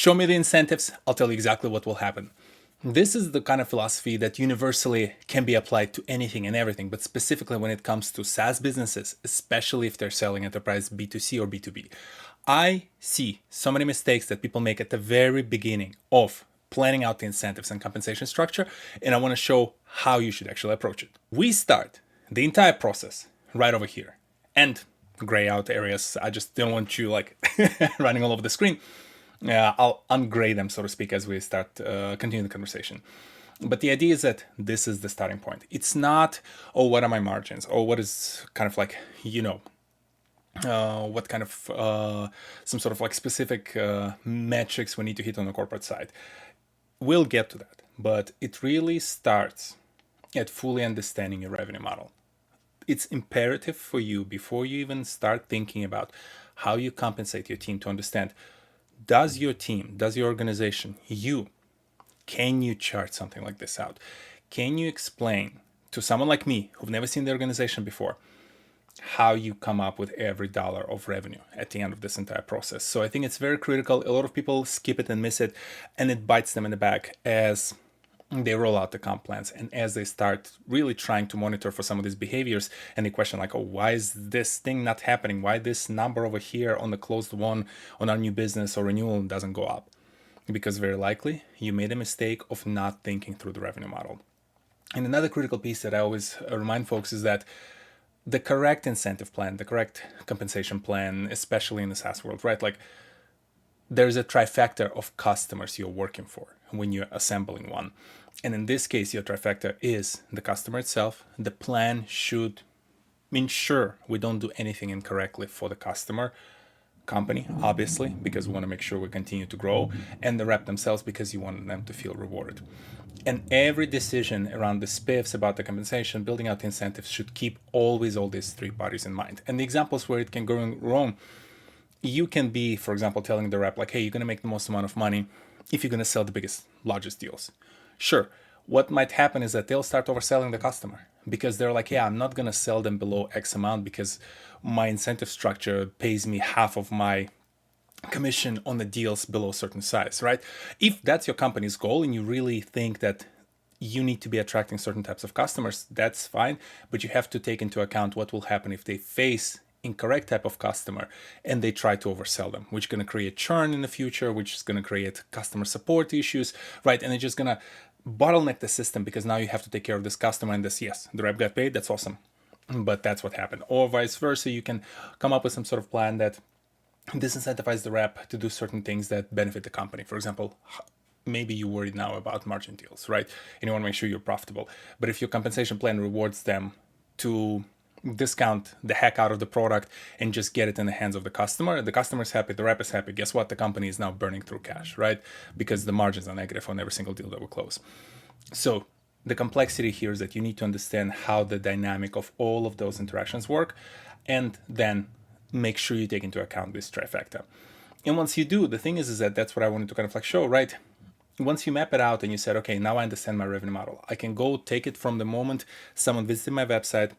Show me the incentives, I'll tell you exactly what will happen. This is the kind of philosophy that universally can be applied to anything and everything, but specifically when it comes to SaaS businesses, especially if they're selling enterprise B2C or B2B. I see so many mistakes that people make at the very beginning of planning out the incentives and compensation structure, and I want to show how you should actually approach it. We start the entire process right over here, and gray out areas, I just don't want you like running all over the screen. I'll ungray them, so to speak, as we start continue the conversation. But the idea is that this is the starting point. It's not, oh, what are my margins? Or what is kind of like, what kind of some sort of like specific metrics we need to hit on the corporate side. We'll get to that. But it really starts at fully understanding your revenue model. It's imperative for you before you even start thinking about how you compensate your team to understand, does your team, does your organization, can you chart something like this out? Can you explain to someone like me who've never seen the organization before how you come up with every dollar of revenue at the end of this entire process? So I think it's very critical. A lot of people skip it and miss it, and it bites them in the back as they roll out the comp plans and as they start really trying to monitor for some of these behaviors, and they question like, oh, why is this thing not happening? Why this number over here on the closed one on our new business or renewal doesn't go up? Because very likely you made a mistake of not thinking through the revenue model. And another critical piece that I always remind folks is that the correct incentive plan, the correct compensation plan, especially in the SaaS world, right? Like there's a trifecta of customers you're working for when you're assembling one. And in this case, your trifecta is the customer itself. The plan should ensure we don't do anything incorrectly for the customer, company, obviously, because we want to make sure we continue to grow, and the rep themselves because you want them to feel rewarded. And every decision around the spiffs about the compensation, building out the incentives should keep always all these three parties in mind. And the examples where it can go wrong, you can be, for example, telling the rep like, hey, you're going to make the most amount of money if you're going to sell the biggest, largest deals. Sure. What might happen is that they'll start overselling the customer because they're like, yeah, I'm not going to sell them below X amount because my incentive structure pays me half of my commission on the deals below a certain size, right? If that's your company's goal and you really think that you need to be attracting certain types of customers, that's fine. But you have to take into account what will happen if they face incorrect type of customer and they try to oversell them, which is going to create churn in the future, which is going to create customer support issues, right? And it's just going to bottleneck the system because now you have to take care of this customer and this, yes, the rep got paid, that's awesome. But that's what happened. Or vice versa, you can come up with some sort of plan that disincentivize the rep to do certain things that benefit the company. For example, maybe you're worried now about margin deals, right? And you want to make sure you're profitable. But if your compensation plan rewards them to discount the heck out of the product and just get it in the hands of the customer's happy, the rep is happy. Guess what? The company is now burning through cash, right? Because the margins are negative on every single deal that we close. So the complexity here is that you need to understand how the dynamic of all of those interactions work, and then make sure you take into account this trifecta. And once you do, the thing is that that's what I wanted to kind of like show, right? Once you map it out and you said, okay, now I understand my revenue model, I can go take it from the moment someone visited my website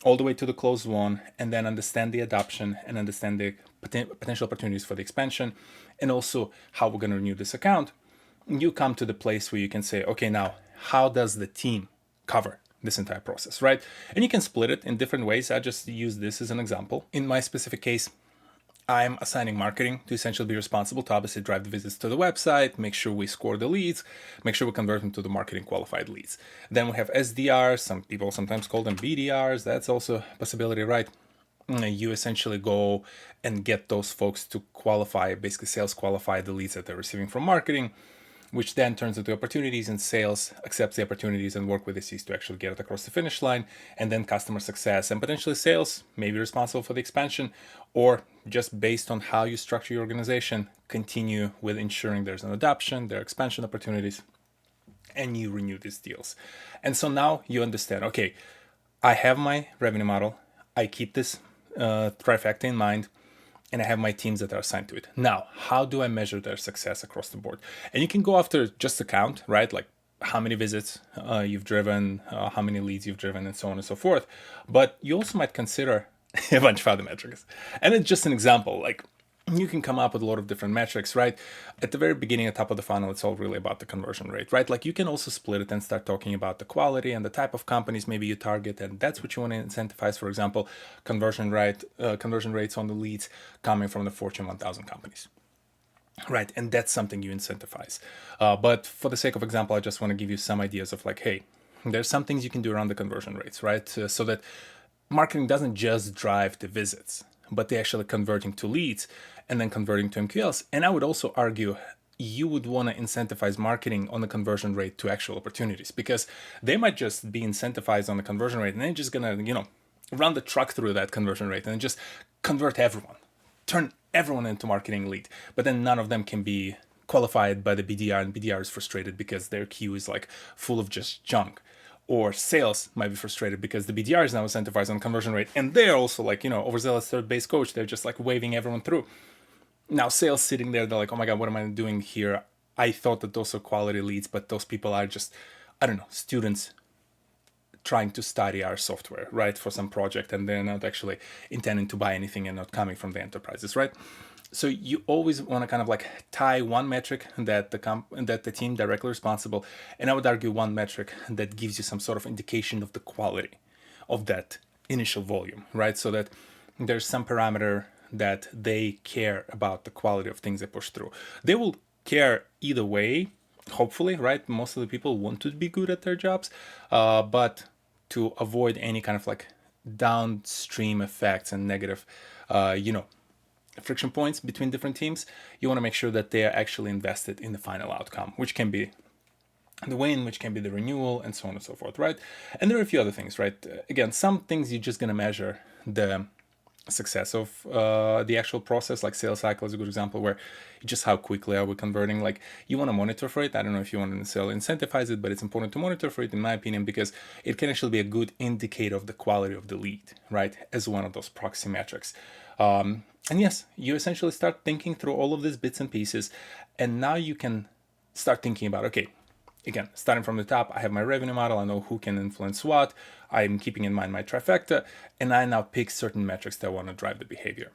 all the way to the closed one, and then understand the adoption and understand the potential opportunities for the expansion, and also how we're going to renew this account. You come to the place where you can say, okay, now how does the team cover this entire process, right? And you can split it in different ways. I just use this as an example. In my specific case, I'm assigning marketing to essentially be responsible to obviously drive the visits to the website, make sure we score the leads, make sure we convert them to the marketing qualified leads. Then we have SDRs, some people sometimes call them BDRs, that's also a possibility, right? You essentially go and get those folks to qualify, basically sales qualify the leads that they're receiving from marketing, which then turns into opportunities, and sales accepts the opportunities and work with the Cs to actually get it across the finish line. And then customer success and potentially sales may be responsible for the expansion, or just based on how you structure your organization, continue with ensuring there's an adoption, there are expansion opportunities, and you renew these deals. And so now you understand, okay, I have my revenue model, I keep this trifecta in mind, and I have my teams that are assigned to it. Now, how do I measure their success across the board? And you can go after just the count, right? Like how many visits you've driven, how many leads you've driven, and so on and so forth. But you also might consider a bunch of other metrics. And it's just an example. Like you can come up with a lot of different metrics, right? At the very beginning, at top of the funnel, it's all really about the conversion rate, right? Like you can also split it and start talking about the quality and the type of companies maybe you target, and that's what you want to incentivize. For example, conversion rates on the leads coming from the Fortune 1000 companies, right? And that's something you incentivize. But for the sake of example, I just want to give you some ideas of like, hey, there's some things you can do around the conversion rates, right? So that marketing doesn't just drive the visits, but they're actually converting to leads and then converting to MQLs. And I would also argue you would want to incentivize marketing on the conversion rate to actual opportunities, because they might just be incentivized on the conversion rate and they're just gonna, run the truck through that conversion rate and just convert everyone, turn everyone into marketing lead. But then none of them can be qualified by the BDR, and BDR is frustrated because their queue is like full of just junk. Or sales might be frustrated because the BDR is now incentivized on conversion rate, and they're also like, overzealous third base coach. They're just like waving everyone through. Now sales sitting there, they're like, oh my God, what am I doing here? I thought that those are quality leads, but those people are just, I don't know, students trying to study our software, right, for some project, and they're not actually intending to buy anything and not coming from the enterprises, right? So you always want to kind of like tie one metric that the team directly responsible, and I would argue one metric that gives you some sort of indication of the quality of that initial volume, right? So that there's some parameter that they care about the quality of things they push through. They will care either way, hopefully, right? Most of the people want to be good at their jobs, but to avoid any kind of like downstream effects and negative, friction points between different teams, you want to make sure that they are actually invested in the final outcome, which can be the win, which can be the renewal, and so on and so forth, right? And there are a few other things, right? Again, some things you're just going to measure the success of the actual process, like sales cycle is a good example, where just how quickly are we converting. Like you want to monitor for it. I don't know if you want to necessarily incentivize it, but it's important to monitor for it, in my opinion, because it can actually be a good indicator of the quality of the lead, right, as one of those proxy metrics. And yes, you essentially start thinking through all of these bits and pieces, and now you can start thinking about, okay, again, starting from the top, I have my revenue model, I know who can influence what, I'm keeping in mind my trifecta, and I now pick certain metrics that want to drive the behavior.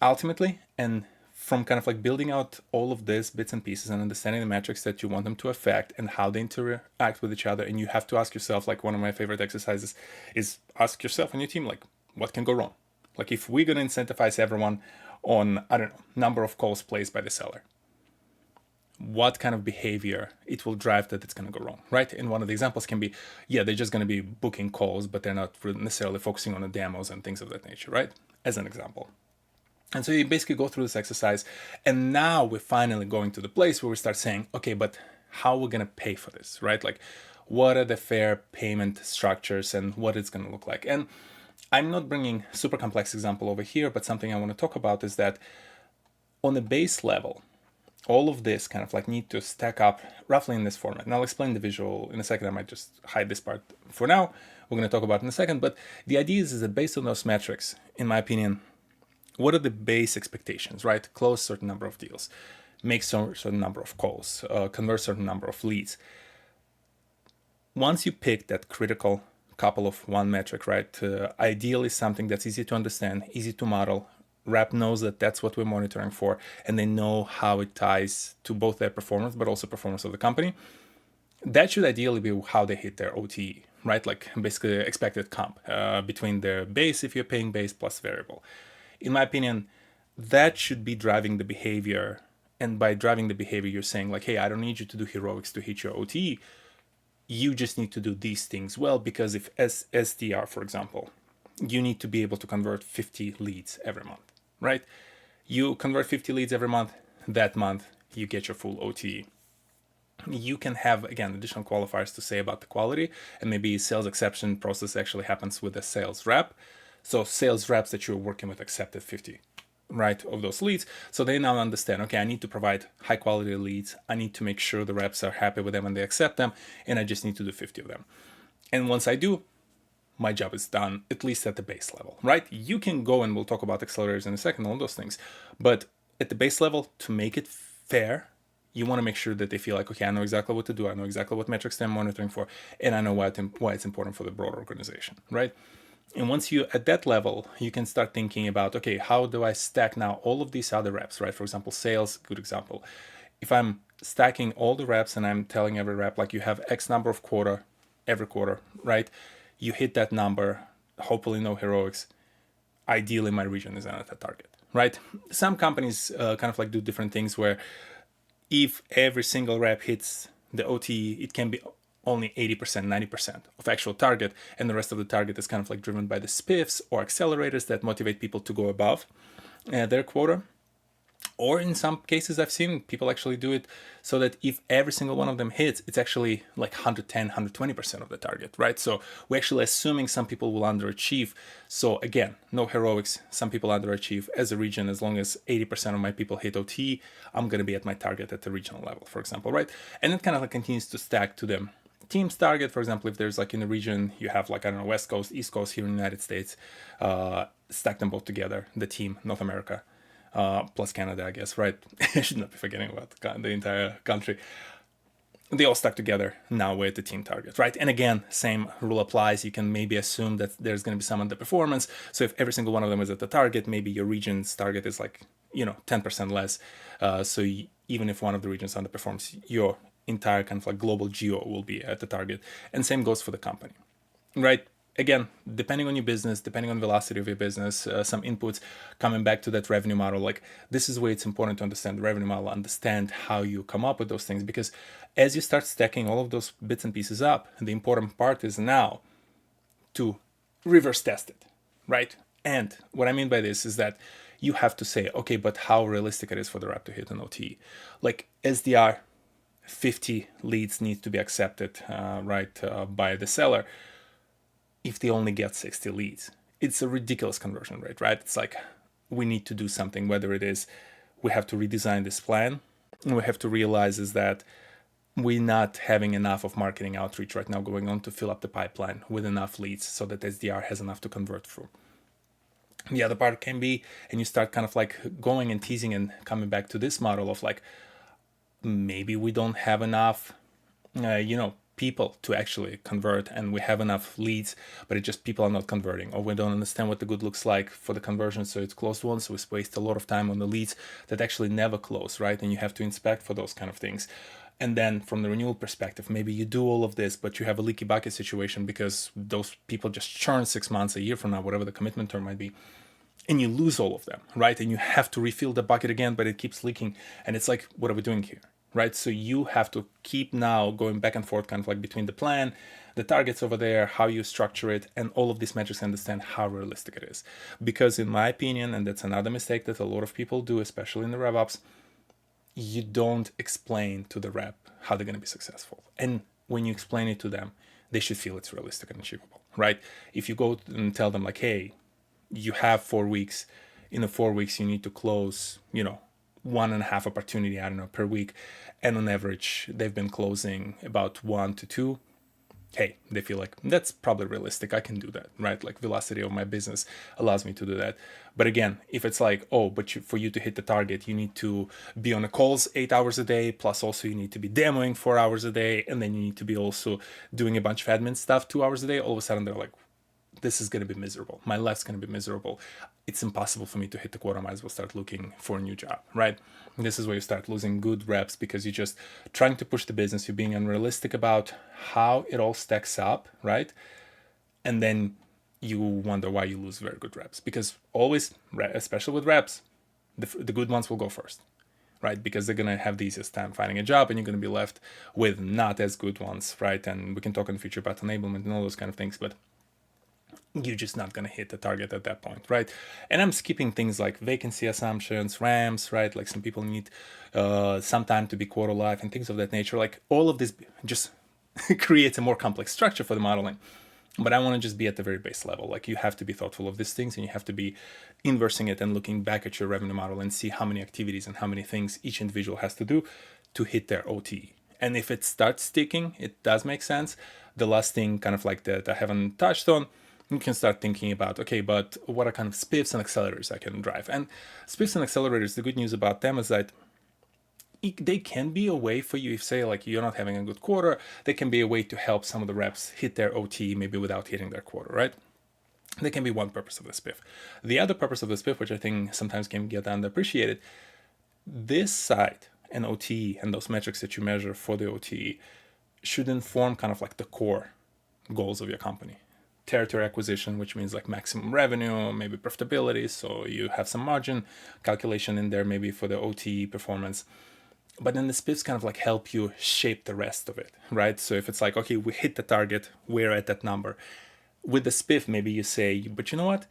Ultimately, and from kind of like building out all of these bits and pieces and understanding the metrics that you want them to affect and how they interact with each other, and you have to ask yourself, like one of my favorite exercises is ask yourself and your team, like, what can go wrong? Like if we're going to incentivize everyone on, I don't know, number of calls placed by the seller, what kind of behavior it will drive that it's going to go wrong, right? And one of the examples can be, yeah, they're just going to be booking calls, but they're not necessarily focusing on the demos and things of that nature, right? As an example. And so you basically go through this exercise, and now we're finally going to the place where we start saying, okay, but how are we going to pay for this, right? Like, what are the fair payment structures and what it's going to look like? And I'm not bringing super complex example over here, but something I want to talk about is that on the base level, all of this kind of like need to stack up roughly in this format. And I'll explain the visual in a second. I might just hide this part for now. We're going to talk about it in a second. But the idea is that based on those metrics, in my opinion, what are the base expectations, right? Close a certain number of deals, make certain number of calls, convert certain number of leads. Once you pick that critical couple of one metric, right? Ideally something that's easy to understand, easy to model. Rep knows that that's what we're monitoring for, and they know how it ties to both their performance, but also performance of the company. That should ideally be how they hit their OTE, right? Like basically expected comp between their base, if you're paying base, plus variable. In my opinion, that should be driving the behavior. And by driving the behavior, you're saying like, hey, I don't need you to do heroics to hit your OTE. You just need to do these things well, because if as SDR, for example, you need to be able to convert 50 leads every month, right? You convert 50 leads every month, that month you get your full OTE. You can have, again, additional qualifiers to say about the quality, and maybe sales exception process actually happens with a sales rep. So sales reps that you're working with accepted 50, right, of those leads. So they now understand, okay, I need to provide high quality leads. I need to make sure the reps are happy with them and they accept them, and I just need to do 50 of them. And once I do, my job is done, at least at the base level, right? You can go, and we'll talk about accelerators in a second, all those things. But at the base level, to make it fair, you want to make sure that they feel like, okay, I know exactly what to do. I know exactly what metrics they're monitoring for, and I know why it's important for the broader organization, right? And once you at that level, you can start thinking about, okay, how do I stack now all of these other reps, right? For example, sales, good example. If I'm stacking all the reps and I'm telling every rep, like you have X number of quota every quarter, right? You hit that number, hopefully no heroics. Ideally, my region is at a target, right? Some companies kind of like do different things where if every single rep hits the OTE, it can be only 80%, 90% of actual target, and the rest of the target is kind of like driven by the spiffs or accelerators that motivate people to go above their quota. Or in some cases, I've seen people actually do it so that if every single one of them hits, it's actually like 110, 120% of the target, right? So we're actually assuming some people will underachieve. So again, no heroics. Some people underachieve as a region. As long as 80% of my people hit OT, I'm going to be at my target at the regional level, for example, right? And it kind of like continues to stack to them. Team's target, for example, if there's like in the region, you have like, I don't know, West Coast, East Coast here in the United States, stack them both together, the team, North America. Plus Canada, I guess, right? I should not be forgetting about the entire country. They all stuck together. Now we're at the team target, right? And again, same rule applies. You can maybe assume that there's going to be some underperformance. So if every single one of them is at the target, maybe your region's target is like, 10% less. So even if one of the regions underperforms, your entire kind of like global geo will be at the target. And same goes for the company, right? Again, depending on your business, depending on the velocity of your business, some inputs, coming back to that revenue model, like this is where it's important to understand the revenue model, understand how you come up with those things, because as you start stacking all of those bits and pieces up, the important part is now to reverse test it, right? And what I mean by this is that you have to say, okay, but how realistic it is for the rep to hit an OT. Like SDR, 50 leads need to be accepted, by the seller. If they only get 60 leads, it's a ridiculous conversion rate, right? It's like we need to do something, whether it is we have to redesign this plan, and we have to realize is that we're not having enough of marketing outreach right now going on to fill up the pipeline with enough leads so that SDR has enough to convert through. The other part can be, and you start kind of like going and teasing and coming back to this model of like, maybe we don't have enough, people to actually convert, and we have enough leads, but it just people are not converting, or we don't understand what the good looks like for the conversion, so it's closed ones, so we waste a lot of time on the leads that actually never close, right? And you have to inspect for those kind of things. And then from the renewal perspective, maybe you do all of this, but you have a leaky bucket situation because those people just churn 6 months, a year from now, whatever the commitment term might be, and you lose all of them, right? And you have to refill the bucket again, but it keeps leaking, and it's like, what are we doing here? Right? So you have to keep now going back and forth kind of like between the plan, the targets over there, how you structure it, and all of these metrics, understand how realistic it is. Because in my opinion, and that's another mistake that a lot of people do, especially in the RevOps, you don't explain to the rep how they're going to be successful. And when you explain it to them, they should feel it's realistic and achievable, right? If you go and tell them like, hey, you have 4 weeks, in the 4 weeks you need to close, 1.5 opportunity, I don't know, per week. And on average, they've been closing about 1 to 2. Hey, they feel like that's probably realistic. I can do that, right? Like velocity of my business allows me to do that. But again, if it's like, oh, but for you to hit the target, you need to be on the calls 8 hours a day, plus also you need to be demoing 4 hours a day, and then you need to be also doing a bunch of admin stuff 2 hours a day. All of a sudden, they're like, this is going to be miserable. My life's going to be miserable. It's impossible for me to hit the quota. I might as well start looking for a new job, right? And this is where you start losing good reps because you're just trying to push the business. You're being unrealistic about how it all stacks up, right? And then you wonder why you lose very good reps, because always, especially with reps, the good ones will go first, right? Because they're going to have the easiest time finding a job, and you're going to be left with not as good ones, right? And we can talk in the future about enablement and all those kind of things, but you're just not going to hit the target at that point, right? And I'm skipping things like vacancy assumptions, RAMs, right? Like some people need some time to be quota live and things of that nature. Like all of this just creates a more complex structure for the modeling. But I want to just be at the very base level. Like you have to be thoughtful of these things, and you have to be inversing it and looking back at your revenue model and see how many activities and how many things each individual has to do to hit their OT. And if it starts sticking, it does make sense. The last thing kind of like that I haven't touched on, you can start thinking about, okay, but what are kind of spiffs and accelerators I can drive? And spiffs and accelerators, the good news about them is that they can be a way for you if, say, like you're not having a good quarter, they can be a way to help some of the reps hit their OT maybe without hitting their quarter, right? That can be one purpose of the spiff. The other purpose of the spiff, which I think sometimes can get underappreciated, this side and OTE and those metrics that you measure for the OTE should inform kind of like the core goals of your company. Territory acquisition, which means like maximum revenue, maybe profitability. So you have some margin calculation in there, maybe for the OTE performance. But then the spiffs kind of like help you shape the rest of it, right? So if it's like, okay, we hit the target, we're at that number. With the spiff, maybe you say, but you know what?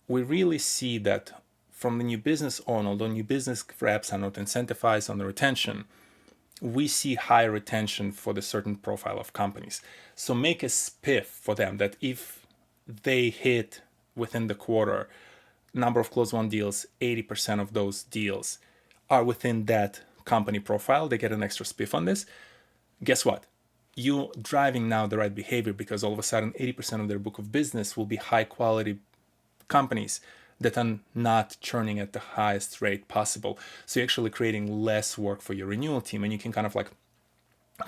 We really see that from the new business owner, although new business reps are not incentivized on the retention, we see high retention for the certain profile of companies. So make a spiff for them that if they hit within the quarter number of closed won deals, 80% of those deals are within that company profile, they get an extra spiff on this. Guess what? You driving now the right behavior, because all of a sudden 80% of their book of business will be high quality companies that are not churning at the highest rate possible. So you're actually creating less work for your renewal team, and you can kind of like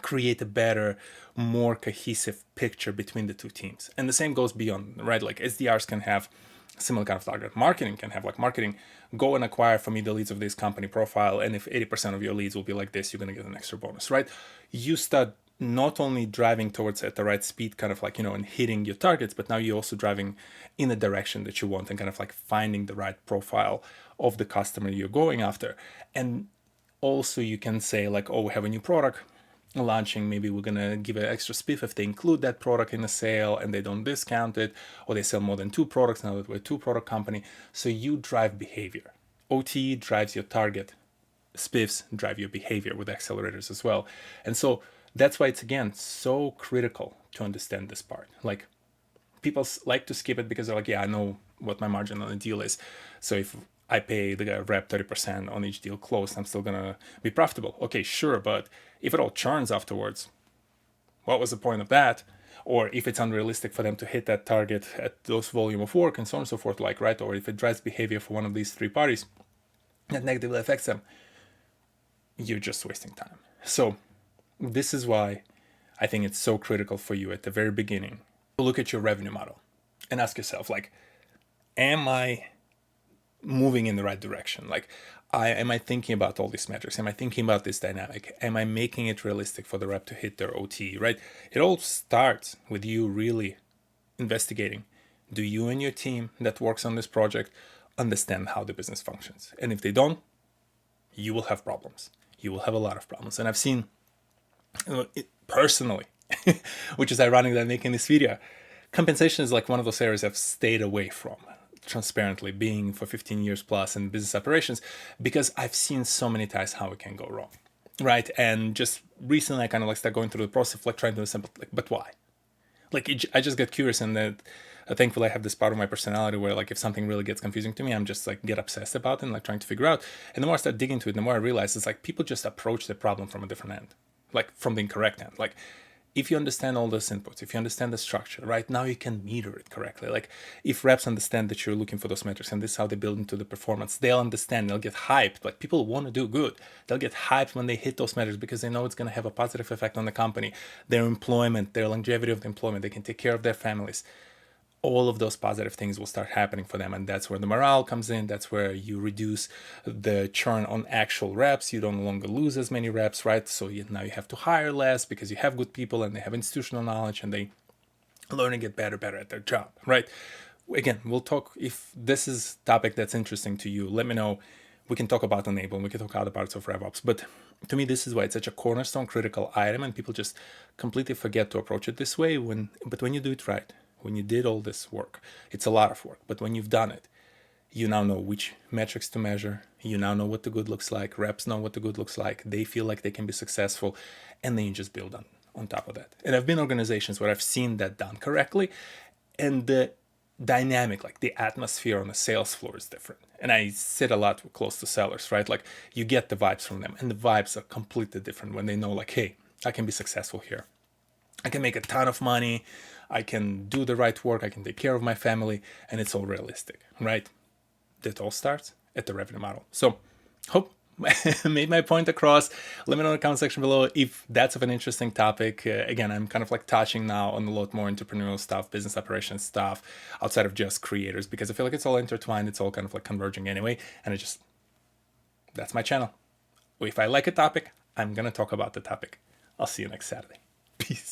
create a better, more cohesive picture between the two teams. And the same goes beyond, right? Like SDRs can have similar kind of target. Marketing can have like marketing, go and acquire for me the leads of this company profile. And if 80% of your leads will be like this, you're going to get an extra bonus, right? You start not only driving towards at the right speed, kind of like, and hitting your targets, but now you're also driving in the direction that you want and kind of like finding the right profile of the customer you're going after. And also you can say like, oh, we have a new product launching, maybe we're gonna give an extra spiff if they include that product in the sale and they don't discount it, or they sell more than 2 products now that we're a 2-product company. So you drive behavior. OTE drives your target. Spiffs drive your behavior with accelerators as well. And so that's why it's, again, so critical to understand this part. Like, people like to skip it because they're like, yeah, I know what my margin on the deal is. So if I pay the rep 30% on each deal closed, I'm still gonna be profitable. Okay, sure, but if it all churns afterwards, what was the point of that? Or if it's unrealistic for them to hit that target at those volume of work and so on and so forth, like, right? Or if it drives behavior for one of these 3 parties that negatively affects them, you're just wasting time. So this is why I think it's so critical for you at the very beginning to look at your revenue model and ask yourself, like, am I moving in the right direction? Like, am I thinking about all these metrics? Am I thinking about this dynamic? Am I making it realistic for the rep to hit their OT, right? It all starts with you really investigating. Do you and your team that works on this project understand how the business functions? And if they don't, you will have problems. You will have a lot of problems. And I've seen it personally, which is ironic that I'm making this video. Compensation is like one of those areas I've stayed away from, transparently, being for 15 years plus in business operations, because I've seen so many times how it can go wrong, right? And just recently I kind of like start going through the process of like trying to assemble, like, but why? Like, I just get curious, and that thankfully I have this part of my personality where like if something really gets confusing to me, I'm just like get obsessed about it and like trying to figure out. And the more I start digging into it, the more I realize it's like people just approach the problem from a different end, like from the incorrect end. Like, if you understand all those inputs, if you understand the structure, right, now you can meter it correctly. Like, if reps understand that you're looking for those metrics and this is how they build into the performance, they'll understand, they'll get hyped. Like, people want to do good. They'll get hyped when they hit those metrics because they know it's going to have a positive effect on the company, their employment, their longevity of the employment. They can take care of their families. All of those positive things will start happening for them. And that's where the morale comes in. That's where you reduce the churn on actual reps. You don't no longer lose as many reps, right? So now you have to hire less because you have good people and they have institutional knowledge and they learn and get better at their job, right? Again, we'll talk, if this is a topic that's interesting to you, let me know. We can talk about enable and we can talk other parts of RevOps. But to me, this is why it's such a cornerstone critical item, and people just completely forget to approach it this way. But when you do it right, when you did all this work, it's a lot of work, but when you've done it, you now know which metrics to measure. You now know what the good looks like. Reps know what the good looks like. They feel like they can be successful, and then you just build on top of that. And I've been in organizations where I've seen that done correctly, and the dynamic, like the atmosphere on the sales floor is different. And I sit a lot close to sellers, right? Like, you get the vibes from them, and the vibes are completely different when they know, like, hey, I can be successful here. I can make a ton of money. I can do the right work. I can take care of my family, and it's all realistic, right? That all starts at the revenue model. So hope made my point across. Let me know in the comment section below if that's of an interesting topic. Again, I'm kind of like touching now on a lot more entrepreneurial stuff, business operations stuff, outside of just creators, because I feel like it's all intertwined. It's all kind of like converging anyway. And that's my channel. If I like a topic, I'm going to talk about the topic. I'll see you next Saturday. Peace.